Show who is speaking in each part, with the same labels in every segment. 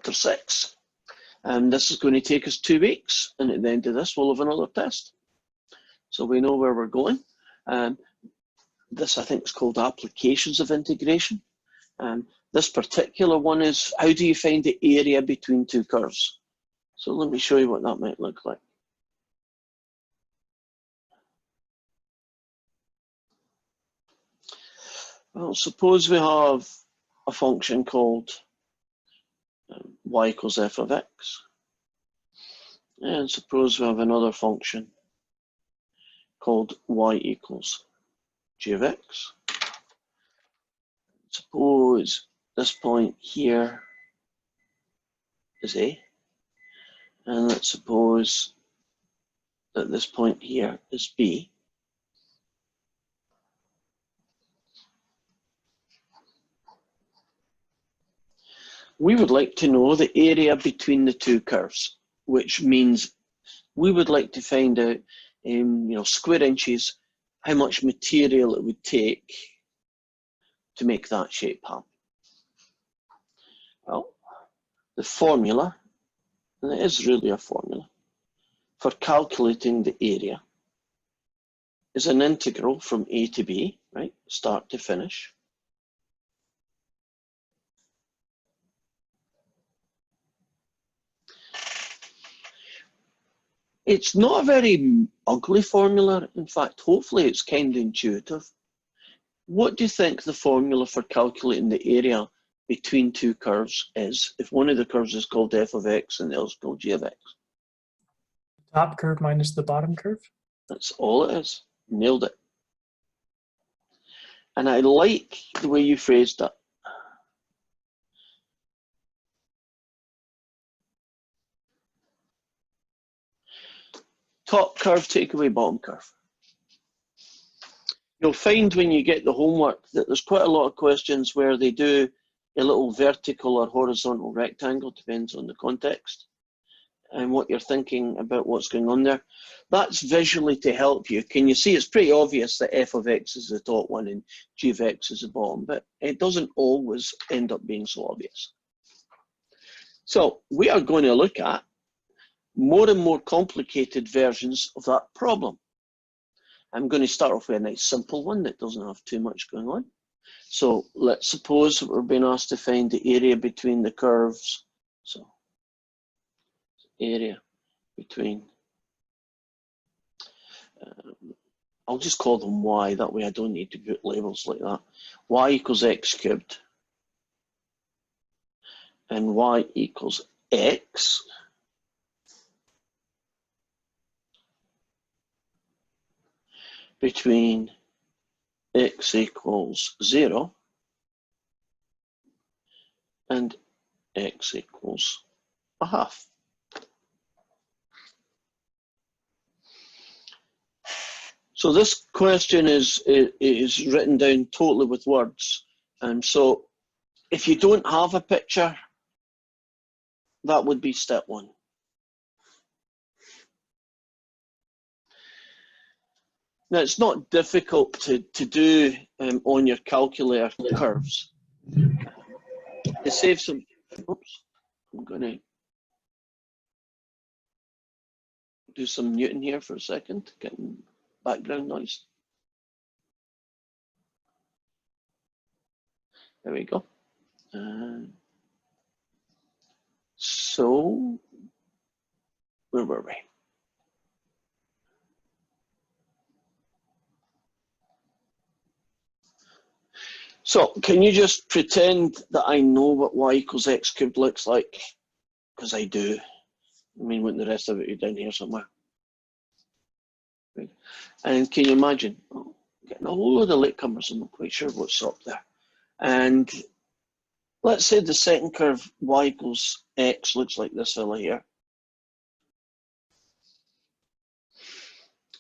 Speaker 1: chapter 6. And this is going to take us 2 weeks, and at the end of this we'll have another test. So we know where we're going. This I think is called applications of integration. This particular one is how do you find the area between two curves? So let me show you what that might look like. Well, suppose we have a function called y equals f of x. And suppose we have another function called y equals g of x. Suppose this point here is A, and let's suppose that this point here is B. We would like to know the area between the two curves, which means we would like to find out, square inches, how much material it would take to make that shape happen. Well, the formula, and it is really a formula, for calculating the area is an integral from A to B, right, start to finish. It's not a very ugly formula. In fact, hopefully it's kind of intuitive. What do you think the formula for calculating the area between two curves is, if one of the curves is called f of x and the other is called g of x?
Speaker 2: Top curve minus the bottom curve?
Speaker 1: That's all it is. Nailed it. And I like the way you phrased that. Top curve, take away bottom curve. You'll find when you get the homework that there's quite a lot of questions where they do a little vertical or horizontal rectangle, depends on the context and what you're thinking about what's going on there. That's visually to help you. Can you see it's pretty obvious that f of x is the top one and g of x is the bottom, but it doesn't always end up being so obvious. So we are going to look at more and more complicated versions of that problem. I'm going to start off with a nice simple one that doesn't have too much going on. So let's suppose we're being asked to find the area between the curves. So area between, I'll just call them y, that way I don't need to put labels like that. Y equals x cubed and y equals x. Between x equals 0 and x equals a half. So this question is written down totally with words. And so if you don't have a picture, that would be step one. Now, it's not difficult to do on your calculator curves. To save some, oops, I'm going to do some muting here for a second, getting background noise. There we go. So, where were we? So can you just pretend that I know what y equals x cubed looks like? Because I do. I mean, wouldn't the rest of it be down here somewhere? Right. And can you imagine, getting a whole load of latecomers, I'm not quite sure what's up there. And let's say the second curve, y equals x, looks like this fella here.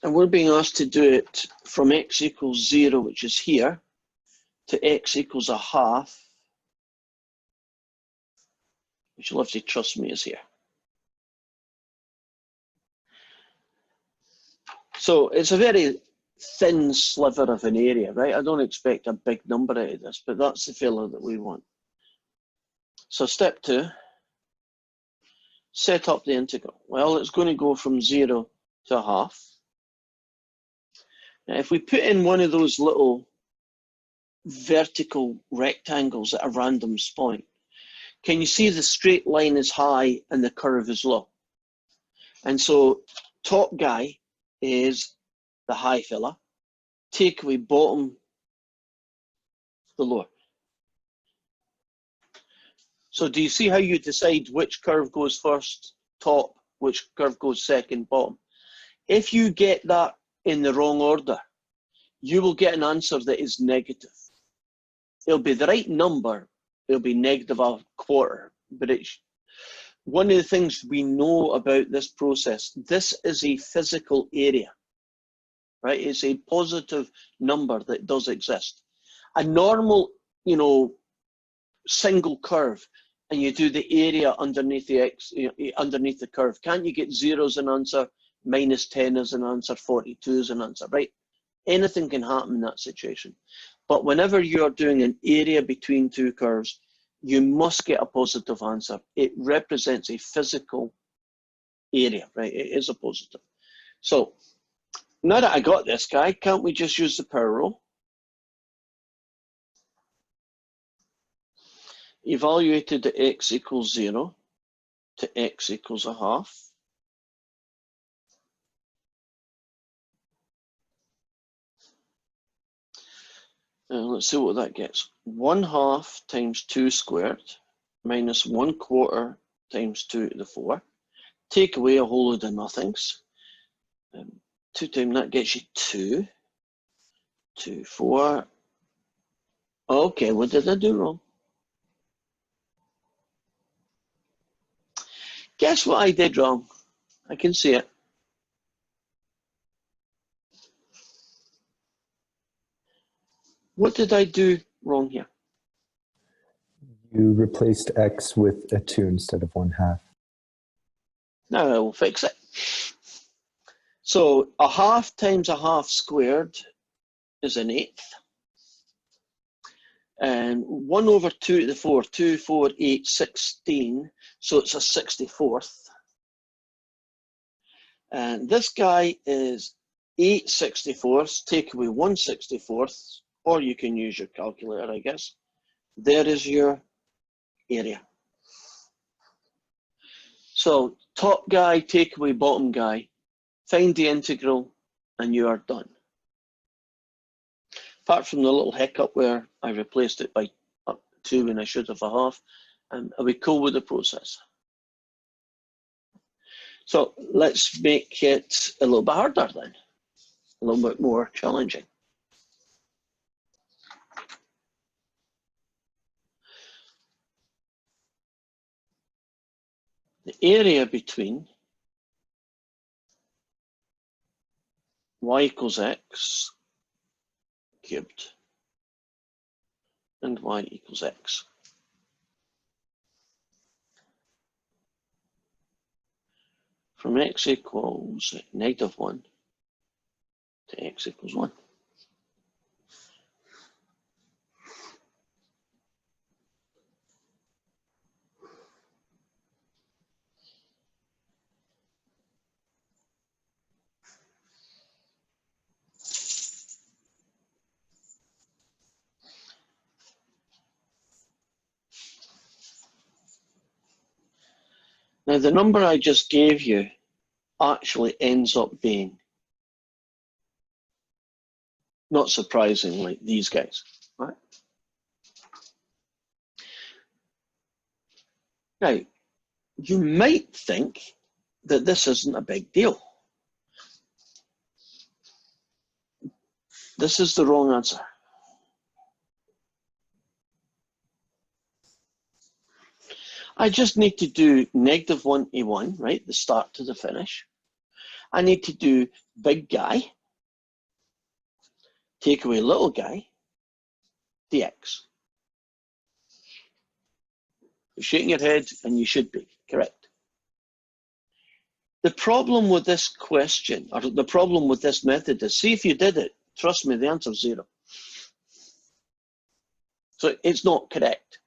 Speaker 1: And we're being asked to do it from x equals 0, which is here, to x equals a half, which you'll have to trust me is here. So it's a very thin sliver of an area, right? I don't expect a big number out of this, but that's the fella that we want. So step 2, set up the integral? Well, it's going to go from 0 to 1/2. Now, if we put in one of those little vertical rectangles at a random point, can you see the straight line is high and the curve is low? And so top guy is the high fella, take away bottom, the lower. So do you see how you decide which curve goes first, top, which curve goes second, bottom? If you get that in the wrong order, you will get an answer that is negative. It'll be the right number, it'll be -1/4, but it's one of the things we know about this process. This is a physical area, right? It's a positive number that does exist. A normal, single curve, and you do the area underneath underneath the curve. Can't you get 0 as an answer, -10 as an answer, 42 as an answer, right? Anything can happen in that situation. But whenever you're doing an area between two curves, you must get a positive answer. It represents a physical area, right? It is a positive. So now that I got this guy, can't we just use the power rule? Evaluated at x equals 0 to x equals 1/2. Let's see what that gets. 1/2 times 2 squared minus 1/4 times 2 to the 4. Take away a whole load of nothings. 2 times that gets you 2. 2, 4. Okay, what did I do wrong? Guess what I did wrong? I can see it. What did I do wrong here?
Speaker 3: You replaced x with a 2 instead of 1/2.
Speaker 1: Now I will fix it. So 1/2 times 1/2 squared is an 1/8. And 1 over 2 to the 4, 2, 4, 8, 16. So it's a 64th. And this guy is 8 64ths, take away 1 64th, or you can use your calculator, I guess. There is your area. So top guy, take away bottom guy, find the integral, and you are done. Apart from the little hiccup where I replaced it by 2 when I should have 1/2, are we cool with the process? So let's make it a little bit harder then, a little bit more challenging. The area between y equals x cubed and y equals x. From x equals -1 to x equals 1. Now the number I just gave you actually ends up being, not surprisingly, these guys, right? Now, you might think that this isn't a big deal. This is the wrong answer. I just need to do -1 to 1, right? The start to the finish. I need to do big guy, take away little guy, dx. You're shaking your head, and you should be, correct. The problem with this question, or the problem with this method is, see if you did it, trust me, the answer is 0. So it's not correct.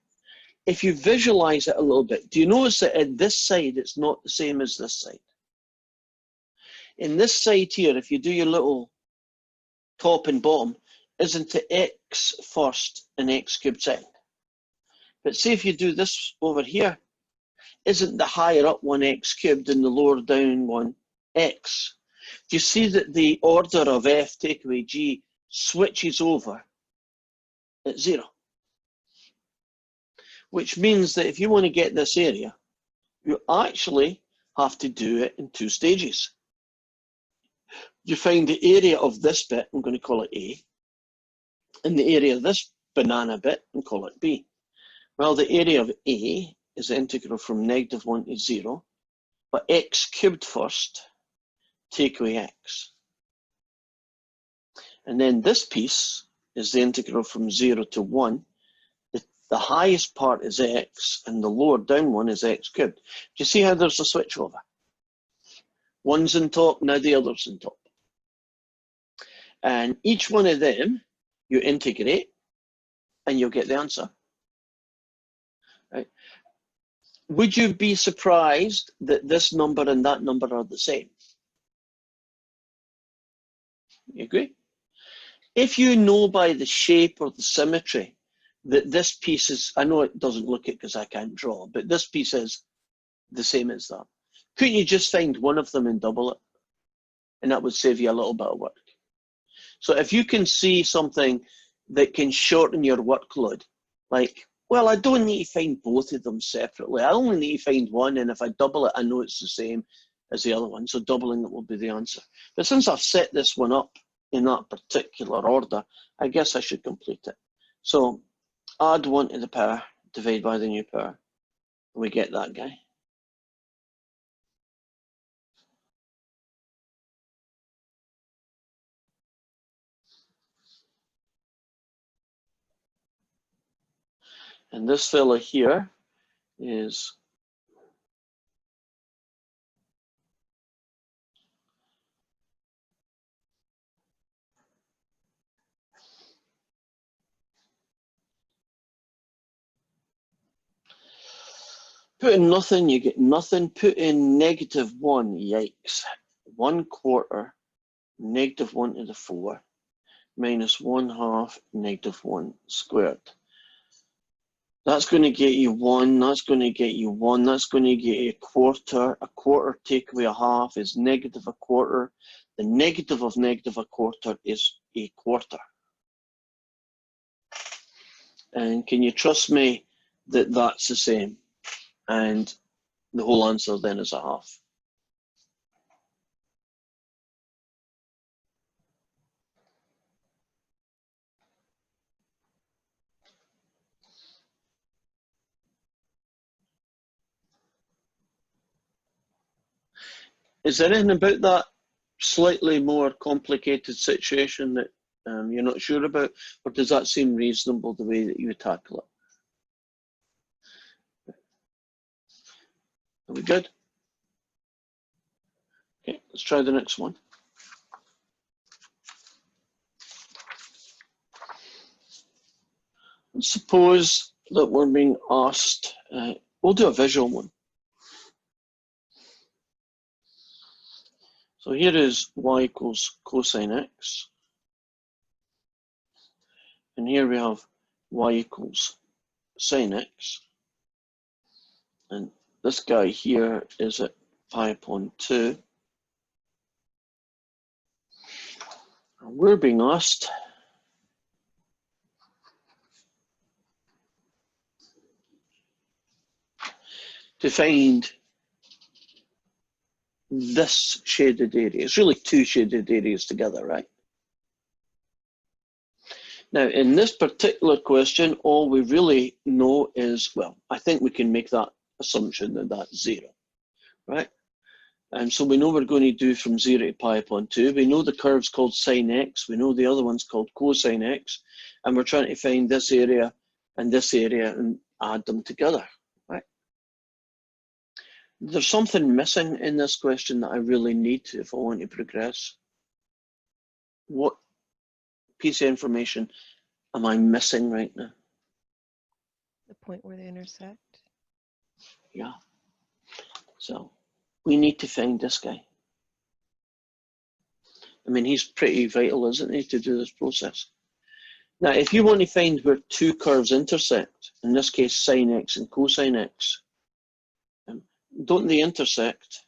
Speaker 1: if you visualize it a little bit, do you notice that at this side, it's not the same as this side? In this side here, if you do your little top and bottom, isn't it x first and x cubed second? But see if you do this over here, isn't the higher up one x cubed and the lower down one x? Do you see that the order of f take away g switches over at 0? Which means that if you want to get this area, you actually have to do it in 2 stages. You find the area of this bit, I'm going to call it A, and the area of this banana bit, and call it B. Well, the area of A is the integral from -1 to 0, but x cubed first, take away x. And then this piece is the integral from 0 to 1. The highest part is x, and the lower down one is x cubed. Do you see how there's a switch over? One's on top, now the other's on top. And each one of them, you integrate, and you'll get the answer. Right? Would you be surprised that this number and that number are the same? You agree? If you know by the shape or the symmetry that this piece is, I know it doesn't look it because I can't draw, but this piece is the same as that. Couldn't you just find one of them and double it? And that would save you a little bit of work. So if you can see something that can shorten your workload, like, well, I don't need to find both of them separately. I only need to find one, and if I double it, I know it's the same as the other one, so doubling it will be the answer. But since I've set this one up in that particular order, I guess I should complete it. So add 1 to the power, divide by the new power, and we get that guy. And this fella here is put in nothing, you get nothing. Put in -1, yikes. 1/4 -1 to the 4 minus 1/2 -1 squared. That's going to get you 1, that's going to get you 1, that's going to get you 1/4. 1/4 take away 1/2 is -1/4. The negative of -1/4 is 1/4. And can you trust me that that's the same? And the whole answer then is 1/2. Is there anything about that slightly more complicated situation that you're not sure about, or does that seem reasonable the way that you tackle it? Are we good? Okay, let's try the next one. Suppose that we're being asked, we'll do a visual one. So here is y equals cosine x. And here we have y equals sine x. And this guy here is at pi upon 2. And we're being asked to find this shaded area. It's really 2 shaded areas together, right? Now, in this particular question, all we really know is, well, I think we can make that assumption that that's 0, right? And so we know we're going to do from 0 to pi upon 2. We know the curve's called sine x. We know the other one's called cosine x. And we're trying to find this area and add them together, right? There's something missing in this question that I really need to, if I want to progress. What piece of information am I missing right now?
Speaker 4: The point where they intersect.
Speaker 1: Yeah. So we need to find this guy. I mean, he's pretty vital, isn't he, to do this process? Now, if you want to find where two curves intersect, in this case sine x and cosine x, don't they intersect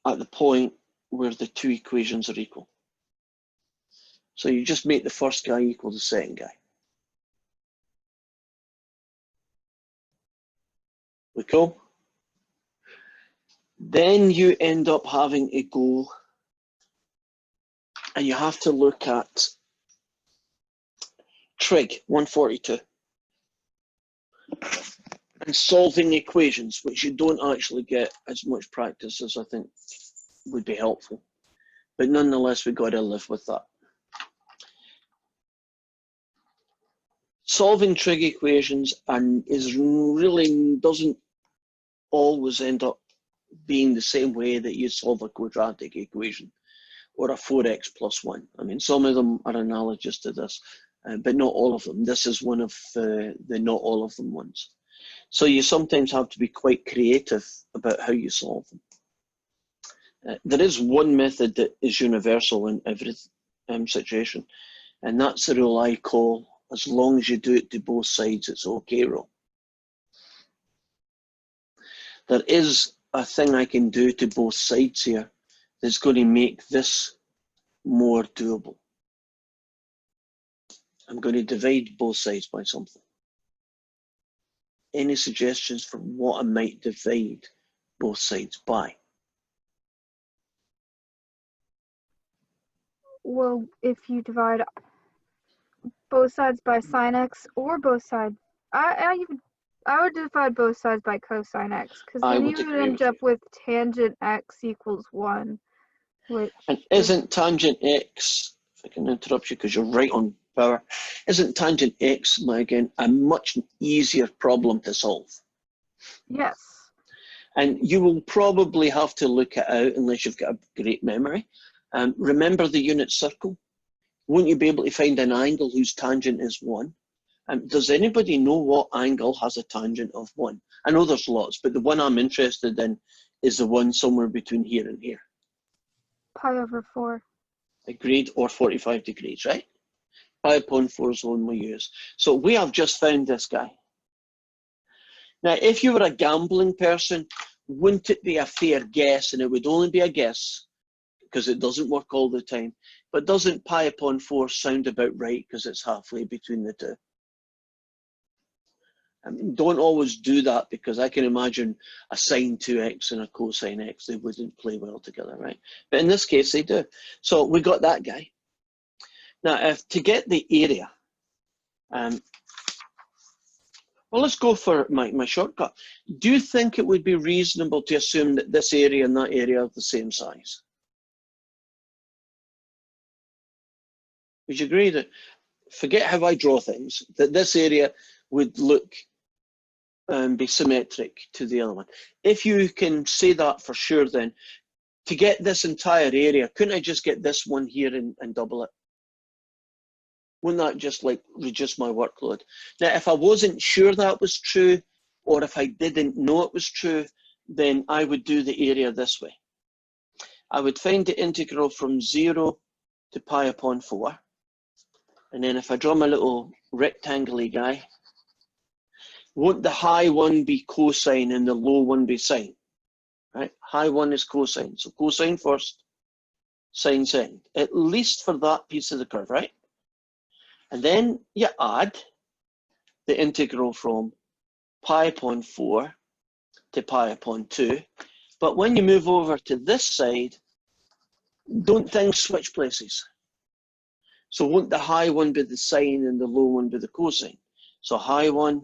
Speaker 1: at the point where the two equations are equal? So you just make the first guy equal the second guy. We cool? Then you end up having to go and you have to look at trig 142 and solving equations, which you don't actually get as much practice as I think would be helpful. But nonetheless, we've got to live with that. Solving trig equations doesn't always end up being the same way that you solve a quadratic equation or a 4x plus 1. I mean, some of them are analogous to this, but not all of them. This is one of the not all of them ones. So you sometimes have to be quite creative about how you solve them. There is one method that is universal in every situation, and that's the rule I call, as long as you do it to both sides, it's okay rule. There is a thing I can do to both sides here that's going to make this more doable. I'm going to divide both sides by something. Any suggestions for what I might divide both sides by?
Speaker 5: Well, if you divide both sides by sine x or both sides, I would divide both sides by cosine x, because
Speaker 1: I
Speaker 5: then
Speaker 1: would
Speaker 5: you would
Speaker 1: agree
Speaker 5: end
Speaker 1: with
Speaker 5: up
Speaker 1: you.
Speaker 5: with tangent x equals 1, which
Speaker 1: And isn't tangent x, if I can interrupt you because you're right on power, isn't tangent x, again, a much easier problem to solve?
Speaker 5: yes.
Speaker 1: And you will probably have to look it out unless you've got a great memory. Remember the unit circle? Won't you be able to find an angle whose tangent is 1? Does anybody know what angle has a tangent of 1? I know there's lots, but the one I'm interested in is the one somewhere between here and here.
Speaker 5: Pi over 4.
Speaker 1: Agreed, or 45 degrees, right? Pi upon 4 is the one we use. So we have just found this guy. Now, if you were a gambling person, wouldn't it be a fair guess, and it would only be a guess, because it doesn't work all the time, but doesn't pi upon 4 sound about right because it's halfway between the two? I mean, don't always do that, because I can imagine a sine 2x and a cosine x, they wouldn't play well together, right? But in this case, they do. So we got that guy. Now, to get the area, well, let's go for my shortcut. Do you think it would be reasonable to assume that this area and that area are the same size? Would you agree that, forget how I draw things, that this area would look be symmetric to the other one? If you can say that for sure, then to get this entire area, couldn't I just get this one here and double it? Wouldn't that just like reduce my workload? Now, if I wasn't sure that was true, or if I didn't know it was true, then I would do the area this way. I would find the integral from 0 to pi upon 4. And then if I draw my little rectangle-y guy, won't the high one be cosine and the low one be sine? Right? High one is cosine. So cosine first, sine second, at least for that piece of the curve, right? And then you add the integral from pi upon 4 to pi upon 2. But when you move over to this side, don't things switch places? So won't the high one be the sine and the low one be the cosine? So high one,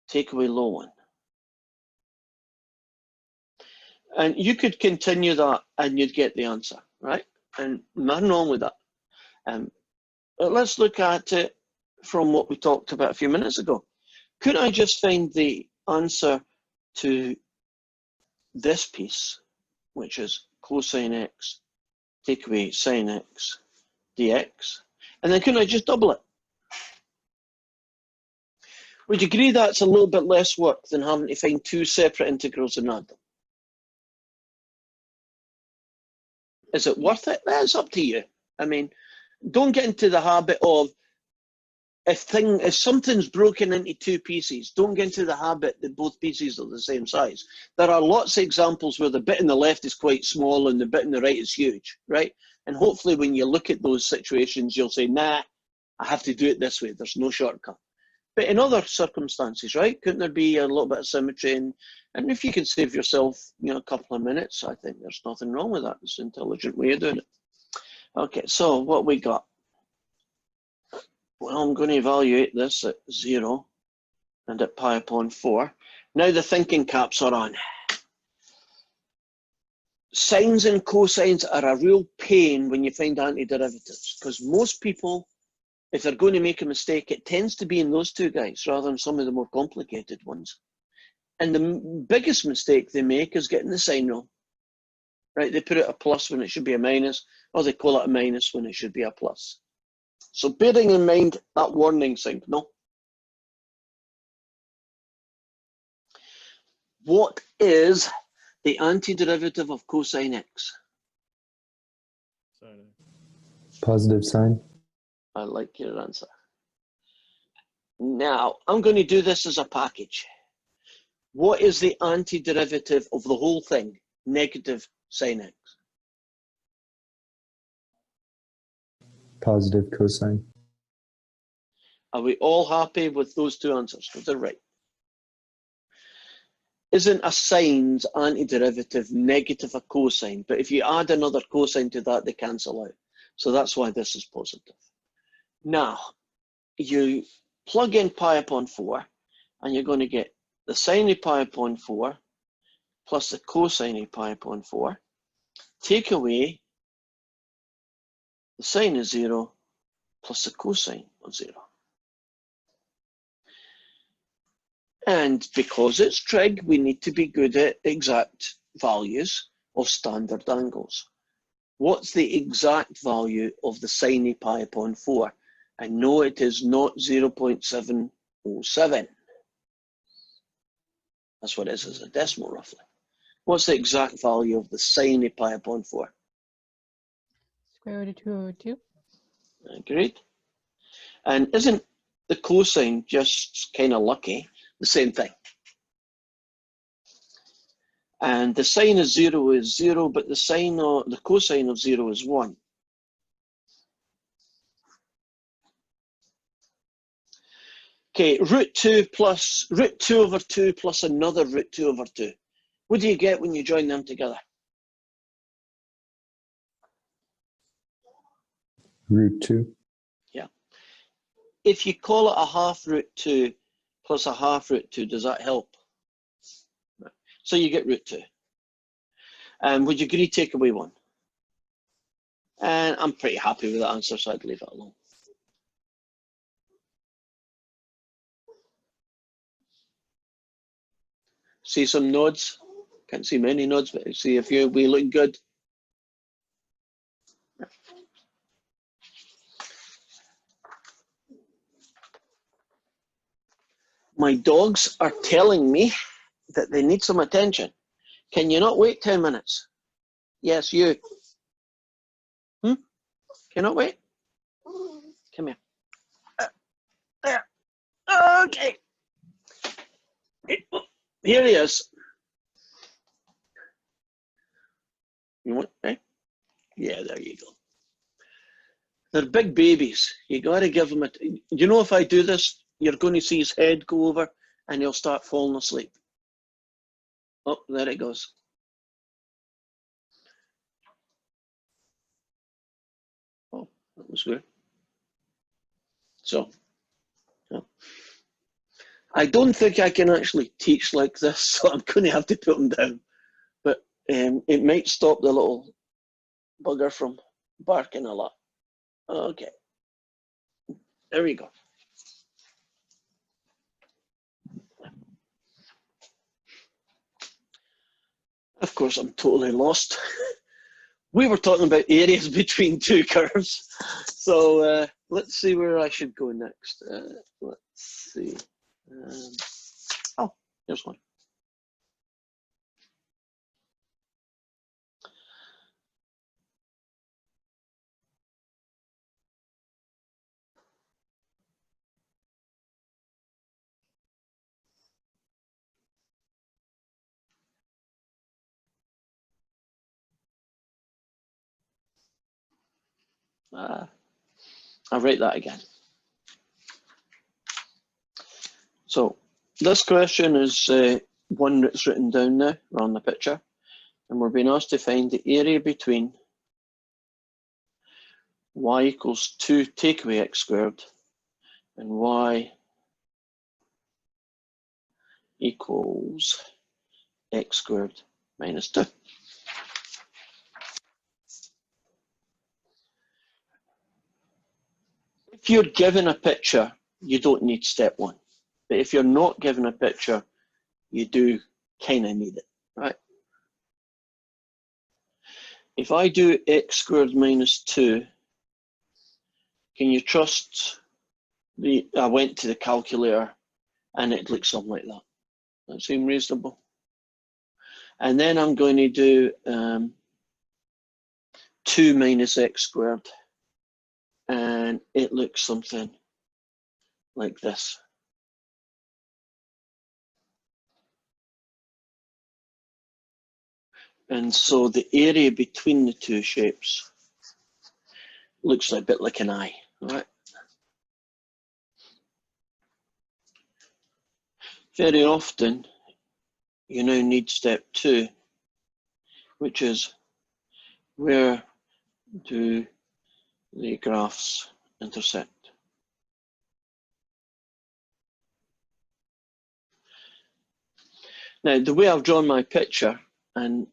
Speaker 1: take away low one. And you could continue that and you'd get the answer, right? And nothing wrong with that. But let's look at it from what we talked about a few minutes ago. Couldn't I just find the answer to this piece, which is cosine x, take away sine x dx, and then couldn't I just double it? Would you agree that's a little bit less work than having to find two separate integrals and add them? Is it worth it? That's up to you. I mean, don't get into the habit of, if something's broken into two pieces, don't get into the habit that both pieces are the same size. There are lots of examples where the bit on the left is quite small and the bit on the right is huge, right? And hopefully when you look at those situations, you'll say, nah, I have to do it this way. There's no shortcut. But in other circumstances, right, couldn't there be a little bit of symmetry? And if you can save yourself, a couple of minutes, I think there's nothing wrong with that. It's an intelligent way of doing it. Okay, so what we got? Well, I'm going to evaluate this at 0 and at pi upon 4. Now the thinking caps are on. Sines and cosines are a real pain when you find antiderivatives, because most people, if they're going to make a mistake, it tends to be in those two guys rather than some of the more complicated ones. And the biggest mistake they make is getting the sign wrong. Right? They put it a plus when it should be a minus, or they call it a minus when it should be a plus. So bearing in mind that warning signal, what is the antiderivative of cosine x?
Speaker 3: Positive sign.
Speaker 1: I like your answer. Now, I'm going to do this as a package. What is the antiderivative of the whole thing? Negative sine x.
Speaker 3: Positive cosine.
Speaker 1: Are we all happy with those two answers? Because they're right. Isn't a sine's antiderivative negative a cosine? But if you add another cosine to that, they cancel out. So that's why this is positive. Now, you plug in pi upon 4, and you're going to get the sine of pi upon 4 plus the cosine of pi upon 4. Take away the sine of 0 plus the cosine of 0. And because it's trig, we need to be good at exact values of standard angles. What's the exact value of the sine of pi upon 4? And no, it is not 0.707. That's what it is as a decimal, roughly. What's the exact value of the sine of pi upon 4?
Speaker 4: Square root of 2 over 2.
Speaker 1: Agreed. And isn't the cosine just kind of lucky? The same thing. And the sine of 0 is 0, but the cosine of 0 is 1. Okay, root 2 over 2 plus another root 2 over 2. What do you get when you join them together?
Speaker 3: Root 2.
Speaker 1: Yeah. If you call it a half root 2 plus a half root 2, does that help? So you get root 2. And would you agree take away 1? And I'm pretty happy with the answer, so I'd leave it alone. See some nods? Can't see many nods, but I see a few. We look good. My dogs are telling me that they need some attention. Can you not wait 10 minutes? Yes, you. Cannot wait? Come here. There. Okay. Here he is. You want, eh? Yeah, there you go. They're big babies. You got to give them you know, if I do this, you're going to see his head go over and he'll start falling asleep. Oh, there it goes. Oh, that was good. So, yeah. I don't think I can actually teach like this, so I'm going to have to put him down. But it might stop the little bugger from barking a lot. Okay. There we go. Of course, I'm totally lost. We were talking about areas between two curves. So let's see where I should go next. Let's see. Oh, here's one. I'll write that again. So this question is one that's written down now on the picture, and we're being asked to find the area between y equals 2 take away x squared and y equals x squared minus 2. If you're given a picture, you don't need step 1. But if you're not given a picture, you do kind of need it, right? If I do x squared minus 2, can you trust I went to the calculator and it looks something like that? That seems reasonable. And then I'm going to do 2 minus x squared, and it looks something like this. And so the area between the two shapes looks a bit like an eye, right? Very often, you now need step 2, which is where do the graphs intersect? Now, the way I've drawn my picture, and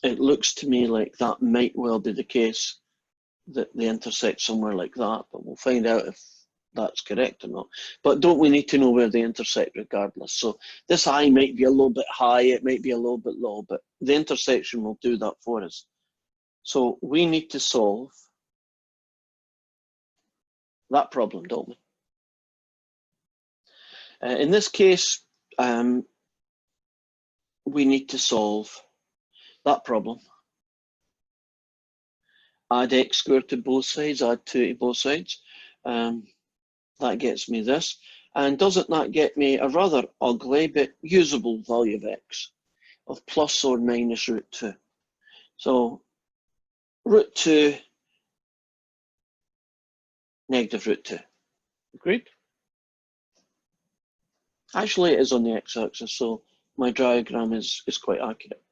Speaker 1: it looks to me like that might well be the case, that they intersect somewhere like that, but we'll find out if that's correct or not. But don't we need to know where they intersect regardless? So this eye might be a little bit high, it might be a little bit low, but the intersection will do that for us. So we need to solve that problem, don't we? In this case, we need to solve that problem. Add x squared to both sides, add 2 to both sides. That gets me this. And doesn't that get me a rather ugly but usable value of x of plus or minus root 2? So root 2, negative root 2. Agreed? Actually, it is on the x-axis, so my diagram is quite accurate.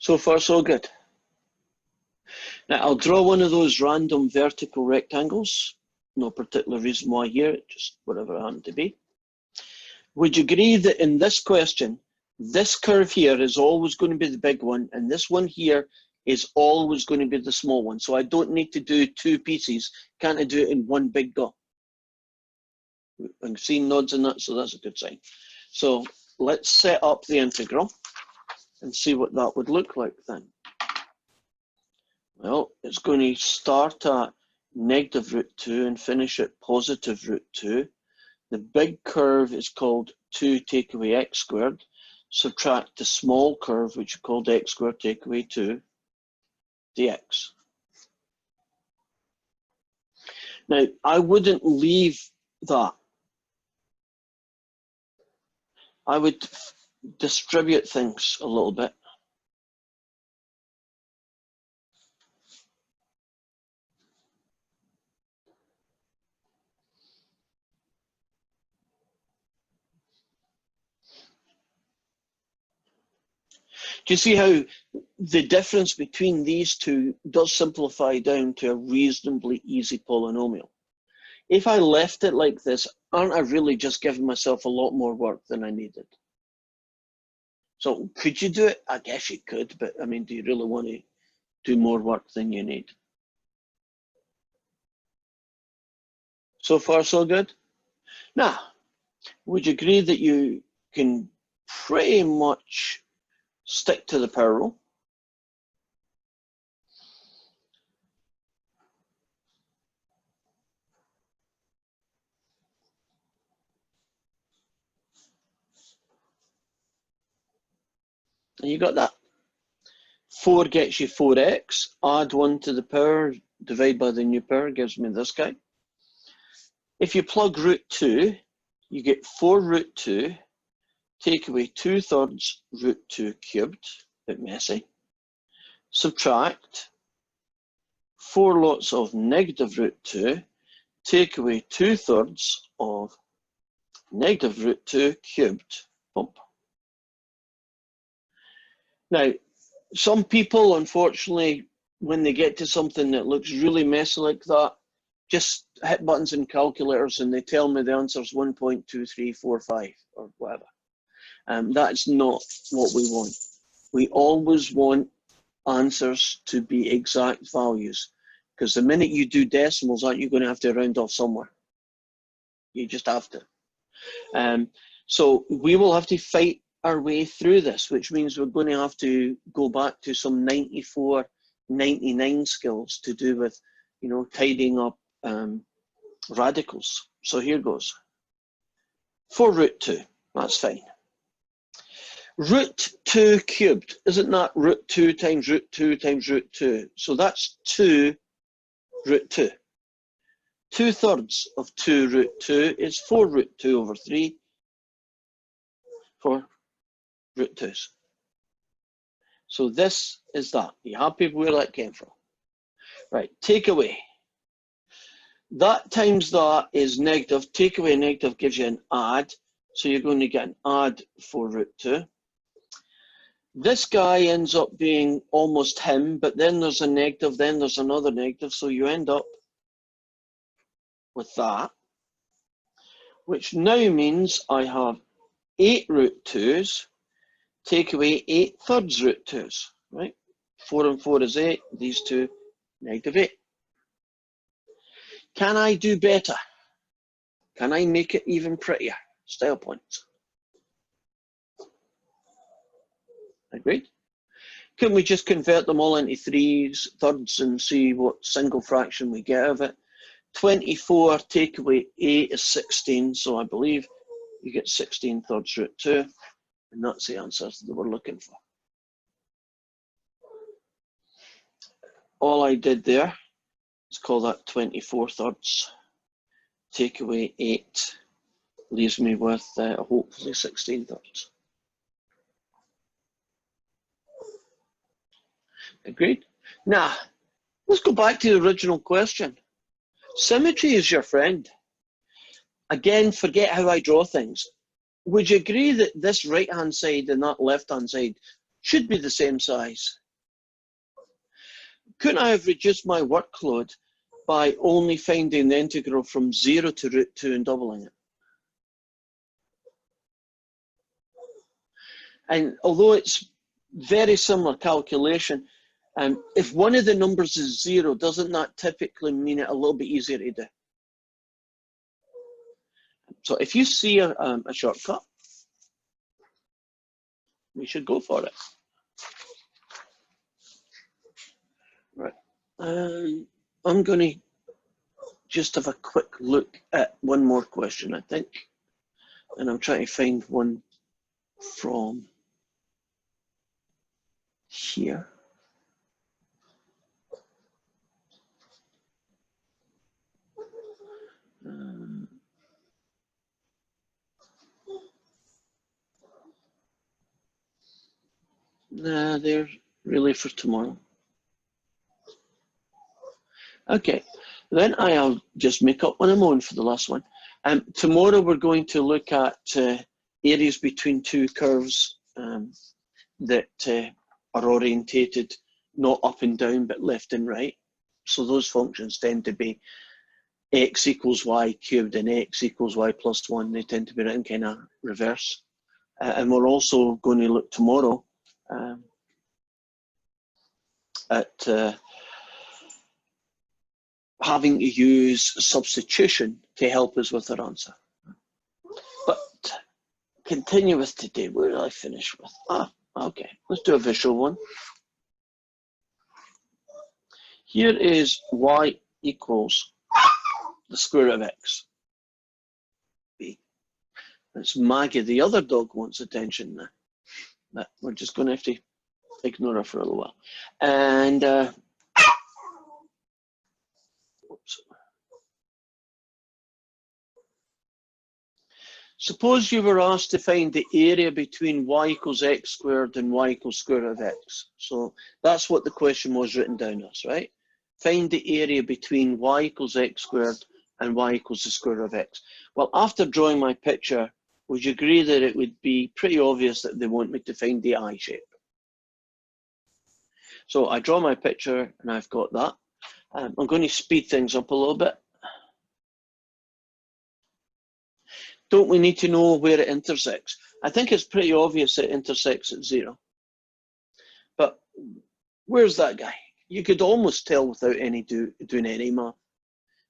Speaker 1: So far, so good. Now, I'll draw one of those random vertical rectangles. No particular reason why here, just whatever it happened to be. Would you agree that in this question, this curve here is always going to be the big one, and this one here is always going to be the small one? So I don't need to do 2 pieces. Can't I do it in one big go? I'm seeing nods in that, so that's a good sign. So let's set up the integral and see what that would look like then. Well, it's going to start at negative root 2 and finish at positive root 2. The big curve is called 2 take away x squared. Subtract the small curve, which is called x squared take away 2 dx. Now, I wouldn't leave that. I would distribute things a little bit. Do you see how the difference between these two does simplify down to a reasonably easy polynomial? If I left it like this, aren't I really just giving myself a lot more work than I needed? So could you do it? I guess you could, but I mean, do you really want to do more work than you need? So far, so good? Now, would you agree that you can pretty much stick to the power rule? And you got that. 4 gets you 4x, add 1 to the power, divide by the new power, gives me this guy. If you plug root 2, you get 4 root 2, take away 2/3 root 2 cubed, a bit messy. Subtract 4 lots of negative root 2, take away 2/3 of negative root 2 cubed. Bump. Now, some people, unfortunately, when they get to something that looks really messy like that, just hit buttons in calculators and they tell me the answer is 1.2345 or whatever. That's not what we want. We always want answers to be exact values, because the minute you do decimals, aren't you going to have to round off somewhere? You just have to. So we will have to fight our way through this, which means we're going to have to go back to some 94, 99 skills to do with, you know, tidying up radicals. So here goes. 4 root 2, that's fine. Root 2 cubed, isn't that root 2 times root 2 times root 2? So that's 2 root 2. 2/3 of 2 root 2 is 4 root 2 over 3 for root 2's. So this is that. You happy where that came from? Right, take away. That times that is negative. Take away negative gives you an add. So you're going to get an add 4 root 2. This guy ends up being almost him, but then there's a negative, then there's another negative. So you end up with that, which now means I have 8 root 2's. Take away 8/3 root 2's, right? 4 and 4 is 8, these two, negative 8. Can I do better? Can I make it even prettier? Style points. Agreed? Can we just convert them all into 3/3 and see what single fraction we get out of it? 24 take away 8 is 16, so I believe you get 16/3 root 2. And that's the answer that we're looking for. All I did there is call that 24/3. Take away 8 leaves me with hopefully 16/3. Agreed? Now, let's go back to the original question. Symmetry is your friend. Again, forget how I draw things. Would you agree that this right-hand side and that left-hand side should be the same size? Couldn't I have reduced my workload by only finding the integral from 0 to root 2 and doubling it? And although it's very similar calculation, if one of the numbers is 0, doesn't that typically mean it a little bit easier to do? So if you see a shortcut, we should go for it. Right. I'm going to just have a quick look at one more question, I think. And I'm trying to find one from here. Nah, they're really for tomorrow. Okay, then I'll just make up one of my own for the last one. Tomorrow we're going to look at areas between two curves that are orientated not up and down but left and right. So those functions tend to be x equals y cubed and x equals y plus 1. They tend to be written kind of reverse. And we're also going to look tomorrow at having to use substitution to help us with our answer. But continue with today. Where did I finish with? Okay, let's do a visual one. Here is y equals the square root of x. B. It's Maggie, the other dog, wants attention now. But we're just going to have to ignore her for a little while. And whoops. Suppose you were asked to find the area between y equals x squared and y equals square root of x. So that's what the question was written down as, right? Find the area between y equals x squared and y equals the square root of x. Well, after drawing my picture, would you agree that it would be pretty obvious that they want me to find the eye shape? So I draw my picture and I've got that. I'm going to speed things up a little bit. Don't we need to know where it intersects? I think it's pretty obvious it intersects at 0. But where's that guy? You could almost tell without any doing any math.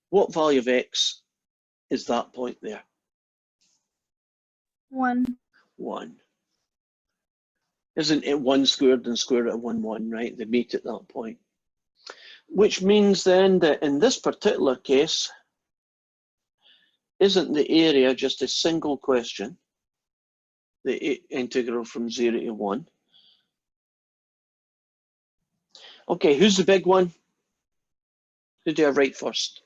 Speaker 1: What value of x is that point there?
Speaker 5: 1.
Speaker 1: 1. Isn't it 1 squared and square root of 1, 1, right? They meet at that point. Which means then that in this particular case, isn't the area just a single question, the integral from 0 to 1? Okay, who's the big one? Who do I write first?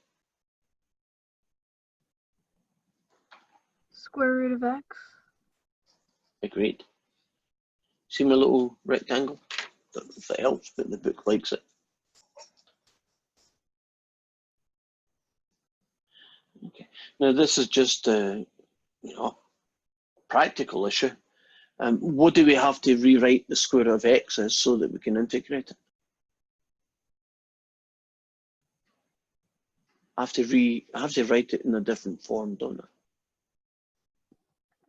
Speaker 5: Square root of x.
Speaker 1: Agreed. See my little rectangle? Don't know if it helps, but the book likes it. Okay. Now this is just a practical issue. What do we have to rewrite the square root of x as so that we can integrate it? I have to write it in a different form, don't I?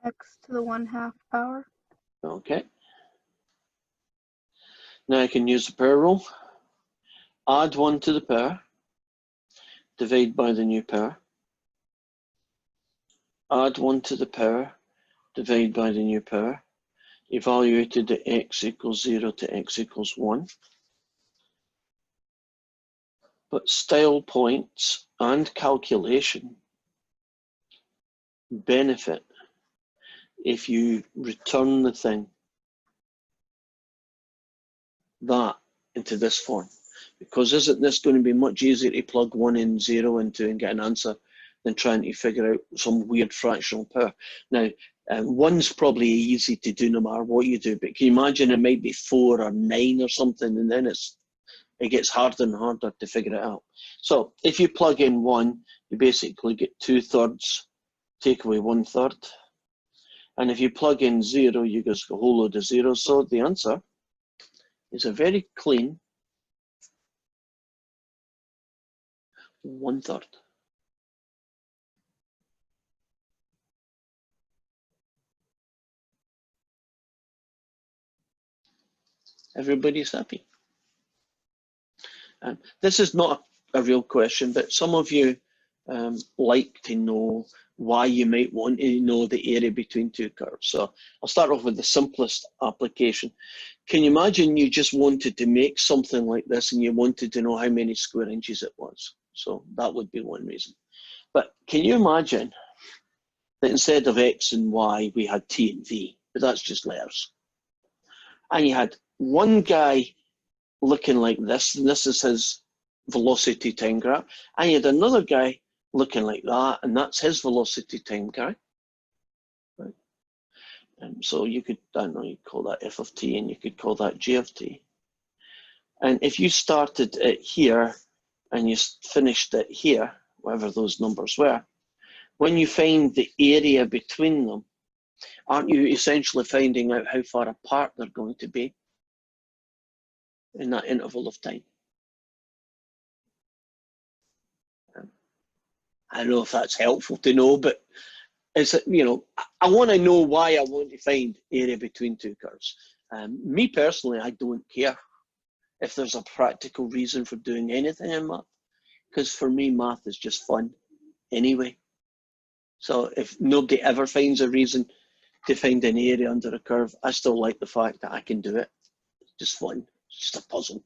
Speaker 5: X to the 1/2 power.
Speaker 1: Okay. Now I can use the power rule. Add 1 to the power. Divide by the new power. Add 1 to the power. Divide by the new power. Evaluated at x equals 0 to x equals 1. But style points and calculation benefit if you return the thing that into this form. Because isn't this going to be much easier to plug 1 and 0 into and get an answer than trying to figure out some weird fractional power? Now, 1's probably easy to do no matter what you do, but can you imagine it might be 4 or 9 or something, and then it gets harder and harder to figure it out. So if you plug in 1, you basically get 2/3, take away 1/3. And if you plug in 0, you just get a whole load of zeros. So the answer is a very clean 1/3. Everybody's happy. This is not a real question, but some of you like to know why you might want to know the area between two curves. So I'll start off with the simplest application. Can you imagine you just wanted to make something like this and you wanted to know how many square inches it was? So that would be one reason. But can you imagine that instead of x and y, we had t and v, but that's just letters. And you had one guy looking like this, and this is his velocity time graph, and you had another guy looking like that, and that's his velocity time graph. Right? So you could, I don't know, you call that f of t, and you could call that g of t. And if you started it here, and you finished it here, whatever those numbers were, when you find the area between them, aren't you essentially finding out how far apart they're going to be in that interval of time? I don't know if that's helpful to know, but it's, you know, I want to know why I want to find area between two curves. Me personally, I don't care if there's a practical reason for doing anything in math, because for me, math is just fun anyway. So if nobody ever finds a reason to find an area under a curve, I still like the fact that I can do it. It's just fun. It's just a puzzle.